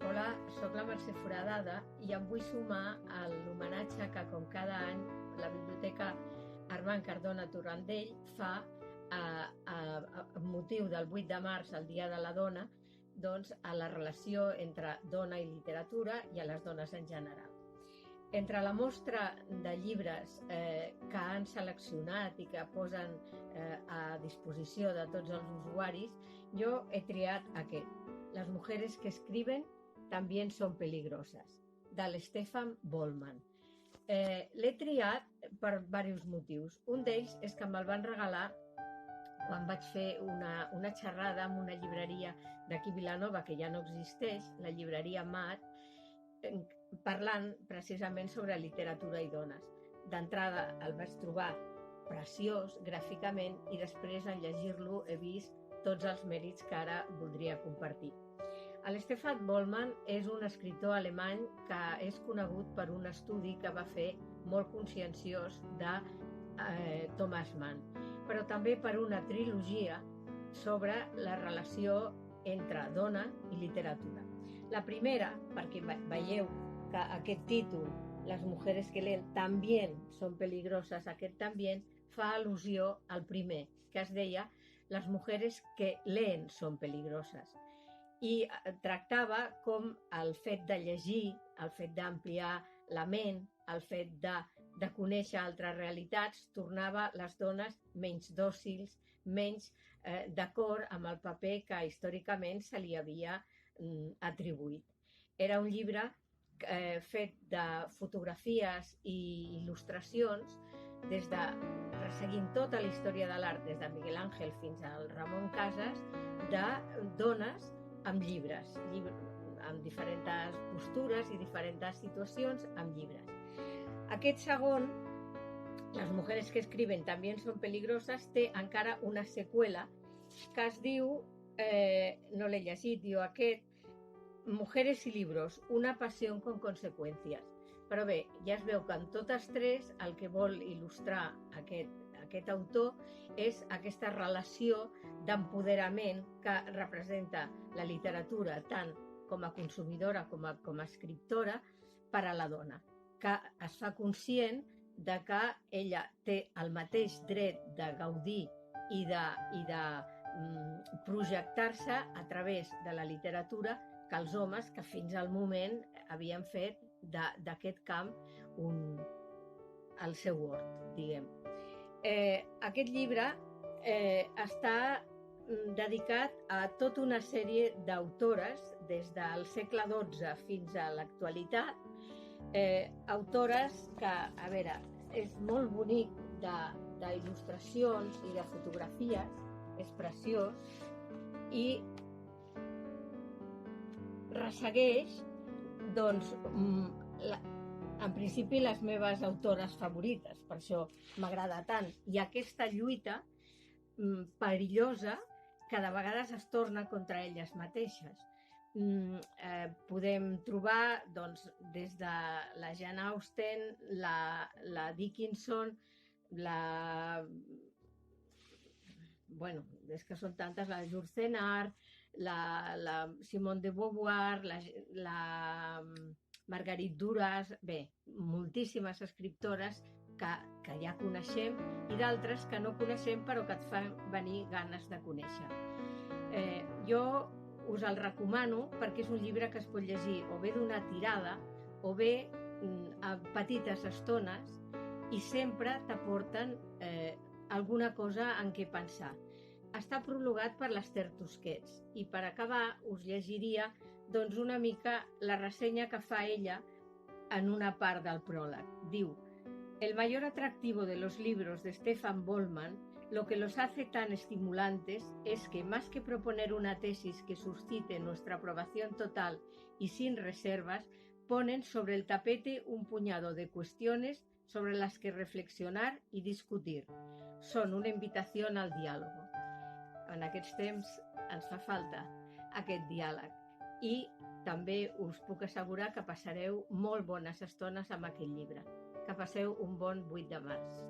Hola, sóc la Mercè Foradada i em vull sumar a l'homenatge que, com cada any, la Biblioteca Armand Cardona Torrandell fa amb motiu del 8 de març, el Dia de la Dona, doncs, a la relació entre dona i literatura i a les dones en general. Entre la mostra de llibres que han seleccionat i que posen a disposició de tots els usuaris, jo he triat aquest, Les mujeres que escriben también son peligrosas, de l'Stefan Bollmann. L'he triat per diversos motius. Un d'ells és que me'l van regalar quan vaig fer una xerrada en una llibreria d'aquí Vilanova, que ja no existeix, la llibreria Mat, parlant precisament sobre literatura i dones. D'entrada el vaig trobar preciós gràficament i després en llegir-lo he vist tots els mèrits que ara voldria compartir. L'Stefan Bollmann és un escriptor alemany que és conegut per un estudi que va fer molt conscienciós de Thomas Mann, però també per una trilogia sobre la relació entre dona i literatura. La primera, perquè veieu que aquest títol, Les mujeres que leen también son peligrosas, aquest també fa al·lusió al primer, que es deia Les mujeres que leen son peligrosas. I tractava com el fet de llegir, el fet d'ampliar la ment, el fet de conèixer altres realitats, tornava les dones menys dòcils, menys d'acord amb el paper que històricament se li havia atribuït. Era un llibre fet de fotografies i il·lustracions resseguint tota la història de l'art, des de Miguel Ángel fins al Ramon Casas, de dones amb llibres, amb diferents postures i diferents situacions amb llibres. Aquest segon, Les mujeres que escriben también son peligrosas, té encara una seqüela que es diu, no l'he llegit, diu aquest, Mujeres y libros, una pasión con consecuencias. Però bé, ja es veu que en totes tres el que vol il·lustrar aquest autor és aquesta relació d'empoderament que representa la literatura tant com a consumidora com a escriptora per a la dona, que es fa conscient de que ella té el mateix dret de gaudir i de projectar-se a través de la literatura que els homes que fins al moment havien fet d'aquest camp el seu hort, diguem. Aquest llibre està dedicat a tota una sèrie d'autores des del segle XII fins a l'actualitat, autores que, a veure, és molt bonic d'il·lustracions i de fotografies, és preciós, i ressegueix, doncs, en principi les meves autores favorites, per això m'agrada tant, i aquesta lluita perillosa que de vegades es torna contra elles mateixes. Podem trobar, doncs, des de la Jane Austen, la Dickinson, bueno, és que són tantes, la Jules Renard, la Simone de Beauvoir, la Marguerite Duras, bé, moltíssimes escriptores que ja coneixem i d'altres que no coneixem però que et fan venir ganes de conèixer. Jo us el recomano perquè és un llibre que es pot llegir o bé d'una tirada o bé a petites estones i sempre t'aporten alguna cosa en què pensar. Està prologat per l'Esther Tusquets i per acabar us llegiria doncs, una mica la ressenya que fa ella en una part del pròleg. Diu: El mayor atractivo de los libros de Stefan Bollmann, lo que los hace tan estimulantes, es que más que proponer una tesis que suscite nuestra aprobación total y sin reservas, ponen sobre el tapete un puñado de cuestiones sobre las que reflexionar y discutir. Son una invitación al diálogo. En aquests temps ens fa falta aquest diàleg i també us puc assegurar que passareu molt bones estones amb aquest llibre. Que passeu un bon 8 de març.